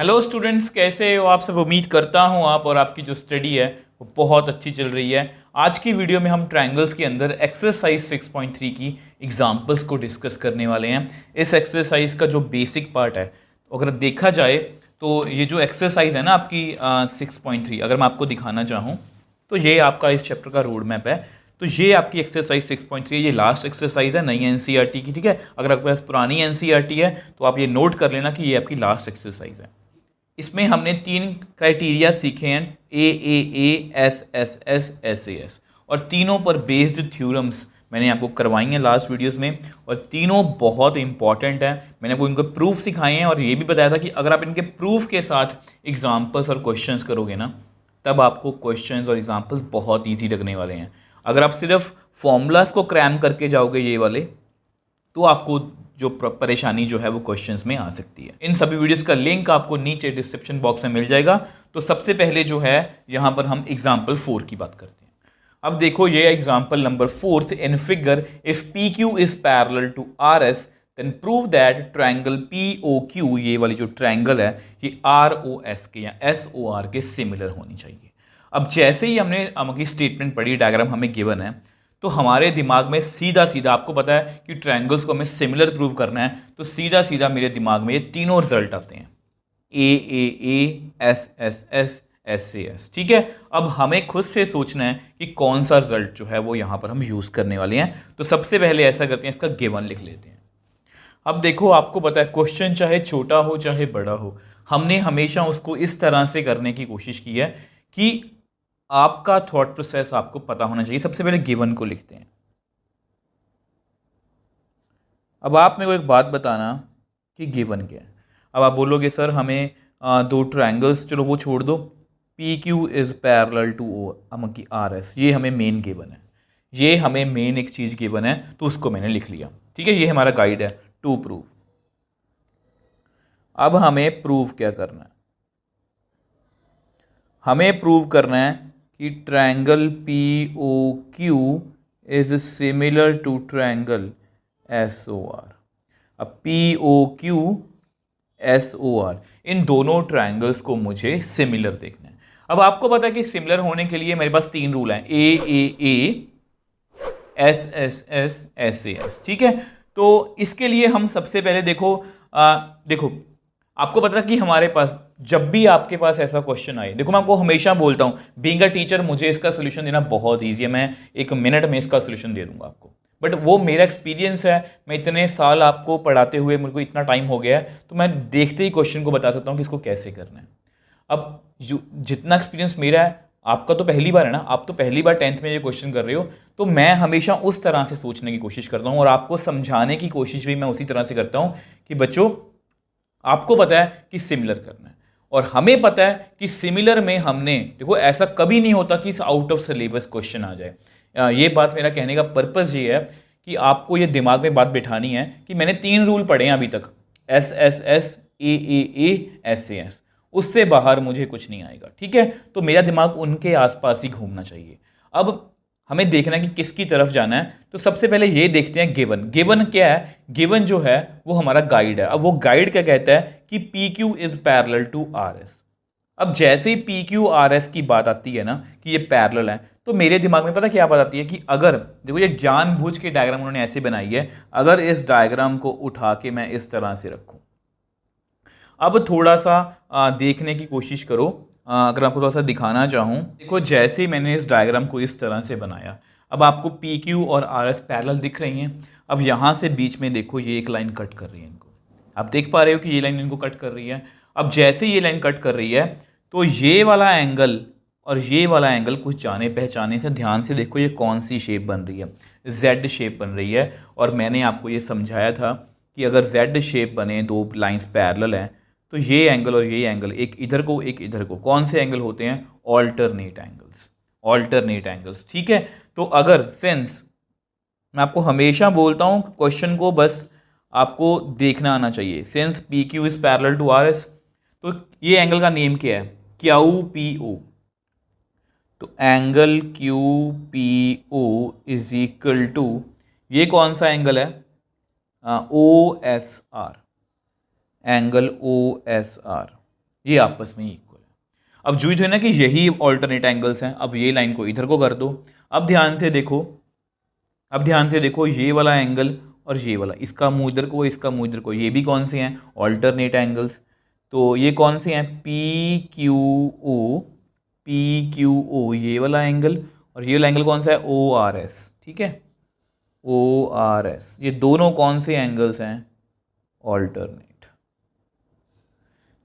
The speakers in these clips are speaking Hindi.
हेलो स्टूडेंट्स, कैसे हो आप सब। उम्मीद करता हूँ आप और आपकी जो स्टडी है वो बहुत अच्छी चल रही है। आज की वीडियो में हम ट्रायंगल्स के अंदर एक्सरसाइज 6.3 की एग्जांपल्स को डिस्कस करने वाले हैं। इस एक्सरसाइज का जो बेसिक पार्ट है, अगर देखा जाए तो ये जो एक्सरसाइज है ना आपकी 6.3, अगर मैं आपको दिखाना चाहूँ तो ये आपका इस चैप्टर का रोड मैप है। तो ये आपकी एक्सरसाइज 6.3 ये लास्ट एक्सरसाइज है नई एनसीईआरटी की, ठीक है। अगर आपके पास पुरानी एनसीईआरटी है तो आप ये नोट कर लेना कि ये आपकी लास्ट एक्सरसाइज है। इसमें हमने 3 क्राइटेरिया सीखे हैं, एस और तीनों पर बेस्ड थ्योरम्स मैंने आपको करवाई हैं लास्ट वीडियोस में, और तीनों बहुत इंपॉर्टेंट हैं। मैंने आपको इनके प्रूफ सिखाए हैं और ये भी बताया था कि अगर आप इनके प्रूफ के साथ एग्जाम्पल्स और क्वेश्चंस करोगे ना, तब आपको क्वेश्चंस और एग्जाम्पल्स बहुत ईजी लगने वाले हैं। अगर आप सिर्फ फॉर्मूलाज को क्रैम करके जाओगे ये वाले, तो आपको जो परेशानी जो है वो क्वेश्चंस में आ सकती है। इन सभी वीडियोस का लिंक आपको नीचे डिस्क्रिप्शन बॉक्स में मिल जाएगा। तो सबसे पहले जो है यहाँ पर हम एग्जाम्पल 4 की बात करते हैं। अब देखो ये example number 4 in figure, if P Q is parallel to R S then prove that triangle P O Q, ये वाली जो ट्रायंगल है ये आर ओ एस के या एस ओ आर के सिमिलर होनी चाहिए। अब जैसे ही हमने की स्टेटमेंट पढ़ी, डायग्राम हमें गिवन है, तो हमारे दिमाग में सीधा सीधा, आपको पता है कि ट्रायंगल्स को हमें सिमिलर प्रूव करना है, तो सीधा सीधा मेरे दिमाग में ये तीनों रिजल्ट आते हैं, A S S S S A S, ठीक है। अब हमें खुद से सोचना है कि कौन सा रिजल्ट जो है वो यहाँ पर हम यूज़ करने वाले हैं। तो सबसे पहले ऐसा करते हैं, इसका गिवन लिख लेते हैं। अब देखो आपको पता है क्वेश्चन चाहे छोटा हो चाहे बड़ा हो, हमने हमेशा उसको इस तरह से करने की कोशिश की है कि आपका थॉट प्रोसेस आपको पता होना चाहिए। सबसे पहले गिवन को लिखते हैं। अब आप मेरे को एक बात बताना कि गिवन क्या है। अब आप बोलोगे सर हमें दो ट्रायंगल्स, चलो वो छोड़ दो, P Q is parallel to okay R S, ये हमें मेन गिवन है, ये हमें मेन एक चीज़ गिवन है, तो उसको मैंने लिख लिया, ठीक है। ये हमारा गाइड है टू प्रूव। अब हमें प्रूव क्या करना है, हमें प्रूव करना है कि triangle P O Q is similar to triangle S O R. अब P O Q S O R, इन दोनों ट्रायंगल्स को मुझे सिमिलर देखना है। अब आपको पता है कि सिमिलर होने के लिए मेरे पास 3 रूल हैं, A S S S S A S, ठीक है। तो इसके लिए हम सबसे पहले देखो आपको पता है कि हमारे पास जब भी आपके पास ऐसा क्वेश्चन आए, देखो मैं आपको हमेशा बोलता हूं, बीइंग अ टीचर मुझे इसका सोल्यूशन देना बहुत ईजी है, मैं 1 मिनट में इसका सोल्यूशन दे दूंगा आपको, बट वो मेरा एक्सपीरियंस है। मैं इतने साल आपको पढ़ाते हुए मेरे को इतना टाइम हो गया है, तो मैं देखते ही क्वेश्चन को बता सकता हूँ कि इसको कैसे करना है। अब जितना एक्सपीरियंस मेरा है, आपका तो पहली बार है ना, आप तो पहली बार 10th में ये क्वेश्चन कर रहे हो, तो मैं हमेशा उस तरह से सोचने की कोशिश करता हूँ और आपको समझाने की कोशिश भी मैं उसी तरह से करता हूँ कि बच्चों आपको पता है कि सिमिलर करना है, और हमें पता है कि सिमिलर में हमने, देखो ऐसा कभी नहीं होता कि आउट ऑफ सिलेबस क्वेश्चन आ जाए। ये बात मेरा कहने का पर्पस ये है कि आपको ये दिमाग में बात बिठानी है कि मैंने 3 रूल पढ़े हैं अभी तक, S S S S A S, उससे बाहर मुझे कुछ नहीं आएगा, ठीक है। तो मेरा दिमाग उनके आसपास ही घूमना चाहिए। अब हमें देखना है कि किसकी तरफ जाना है, तो सबसे पहले ये देखते हैं गिवन। गिवन क्या है, गिवन जो है वो हमारा गाइड है। अब वो गाइड क्या कहता है कि P Q is parallel to R S. अब जैसे ही पी क्यू आर एस की बात आती है ना कि ये पैरेलल है, तो मेरे दिमाग में पता क्या बात आती है कि अगर देखो ये जानबूझ के डायग्राम उन्होंने ऐसे बनाई है, अगर इस डायग्राम को उठा के मैं इस तरह से रखूं, अब थोड़ा सा देखने की कोशिश करो। अगर आपको थोड़ा सा दिखाना चाहूँ, देखो जैसे ही मैंने इस डायग्राम को इस तरह से बनाया, अब आपको पी क्यू और आर एस पैरेलल दिख रही हैं। अब यहाँ से बीच में देखो ये एक लाइन कट कर रही है इनको, आप देख पा रहे हो कि ये लाइन इनको कट कर रही है। अब जैसे ये लाइन कट कर रही है, तो ये वाला एंगल और ये वाला एंगल कुछ जाने पहचाने से, ध्यान से देखो ये कौन सी शेप बन रही है, जेड शेप बन रही है। और मैंने आपको ये समझाया था कि अगर जेड शेप बने, 2 लाइन्स पैरेलल हैं, तो ये एंगल और ये एंगल एक इधर को एक इधर को, कौन से एंगल होते हैं, ऑल्टरनेट एंगल्स, ऑल्टरनेट एंगल्स, ठीक है। तो अगर सिंस मैं आपको हमेशा बोलता हूँ क्वेश्चन को बस आपको देखना आना चाहिए, since P Q is parallel to R S, तो ये एंगल का नेम क्या है, क्यू पी ओ। तो angle Q P O is equal to, ये कौन सा एंगल है, O S R, angle O S R, ये आपस में इक्वल है। अब जो है ना कि यही ऑल्टरनेट एंगल्स हैं, अब ये लाइन को इधर को कर दो। अब ध्यान से देखो ये वाला एंगल और ये वाला, इसका मुंह इधर को, इसका मुंह इधर को, ये भी कौन से हैं? Alternate angles. तो ये कौन से हैं? पी क्यू ओ ये वाला एंगल, और ये वाला एंगल कौन सा है? O R S. ठीक है, ओ आर एस। ये दोनों कौन से एंगल्स हैं? ऑल्टरनेट।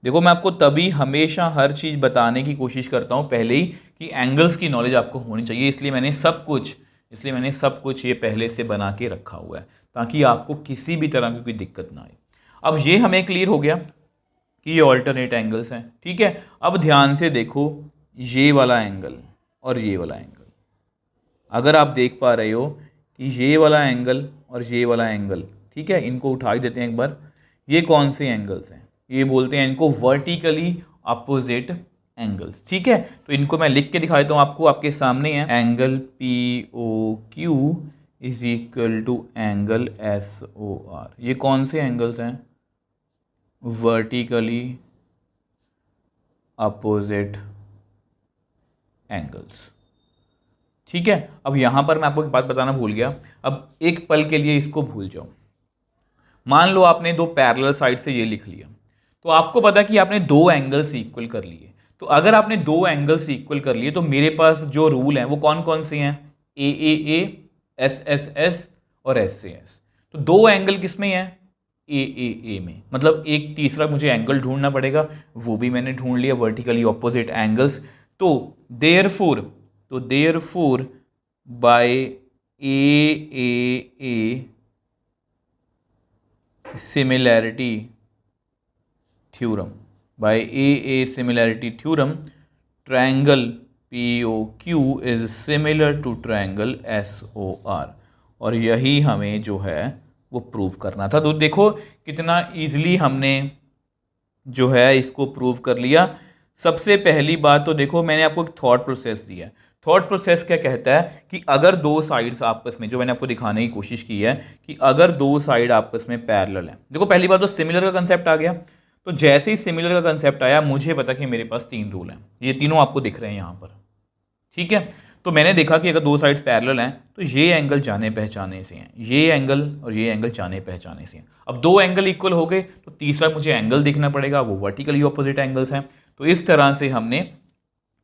देखो मैं आपको तभी हमेशा हर चीज़ बताने की कोशिश करता हूँ पहले ही कि एंगल्स की नॉलेज आपको होनी चाहिए, इसलिए मैंने सब कुछ ये पहले से बना के रखा हुआ है ताकि आपको किसी भी तरह की कोई दिक्कत ना आए। अब ये हमें क्लियर हो गया कि ये ऑल्टरनेट एंगल्स हैं। ठीक है, अब ध्यान से देखो ये वाला एंगल और ये वाला एंगल, अगर आप देख पा रहे हो कि ये वाला एंगल और ये वाला एंगल, ठीक है, इनको उठा ही देते हैं एक बार। ये कौन से एंगल्स हैं? ये बोलते हैं इनको वर्टिकली अपोजिट एंगल्स। ठीक है, तो इनको मैं लिख के दिखा देता हूँ आपको, आपके सामने है। Angle P O Q is equal to angle S O R. ये कौन से एंगल्स हैं? Vertically opposite angles. ठीक है, अब यहां पर मैं आपको एक बात बताना भूल गया, अब एक पल के लिए इसको भूल जाओ। मान लो आपने दो पैरेलल साइड से ये लिख लिया, तो आपको पता है कि आपने दो एंगल्स इक्वल कर लिए। तो अगर आपने दो एंगल्स इक्वल कर लिए तो मेरे पास जो रूल हैं वो कौन कौन से हैं? ए, एस और एस से एस। तो दो एंगल किस में है? ए में। मतलब एक तीसरा मुझे एंगल ढूंढना पड़ेगा, वो भी मैंने ढूंढ लिया, वर्टिकली ऑपोजिट एंगल्स। तो therefore by a similarity theorem, triangle POQ is similar to triangle SOR। और यही हमें जो है वो प्रूव करना था। तो देखो कितना इजीली हमने जो है इसको प्रूव कर लिया। सबसे पहली बात तो देखो मैंने आपको एक थॉट प्रोसेस दिया है। थॉट प्रोसेस क्या कहता है कि अगर दो साइड्स आपस में, जो मैंने आपको दिखाने की कोशिश की है कि अगर दो साइड आपस में पैरेलल है, देखो पहली बात तो सिमिलर का कंसेप्ट आ गया। तो जैसे ही सिमिलर का कंसेप्ट आया मुझे पता कि मेरे पास तीन रूल हैं, ये तीनों आपको दिख रहे हैं यहाँ पर। ठीक है, तो मैंने देखा कि अगर दो साइड्स पैरेलल हैं तो ये एंगल जाने पहचाने से हैं, ये एंगल और ये एंगल जाने पहचाने से हैं। अब दो एंगल इक्वल हो गए तो तीसरा मुझे एंगल देखना पड़ेगा, वो वर्टिकली ऑपोजिट एंगल्स हैं। तो इस तरह से हमने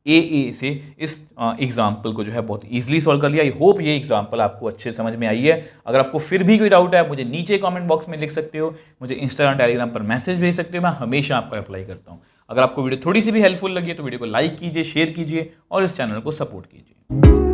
ए से इस एग्जाम्पल को जो है बहुत ईजिली सॉल्व कर लिया। आई होप ये एग्जाम्पल आपको अच्छे समझ में आई है। अगर आपको फिर भी कोई डाउट है मुझे नीचे कमेंट बॉक्स में लिख सकते हो, मुझे इंस्टाग्राम टेलीग्राम पर मैसेज भेज सकते हो, मैं हमेशा आपका रिप्लाई करता हूँ। अगर आपको वीडियो थोड़ी सी भी हेल्पफुल लगी है तो वीडियो को लाइक कीजिए, शेयर कीजिए और इस चैनल को सपोर्ट कीजिए।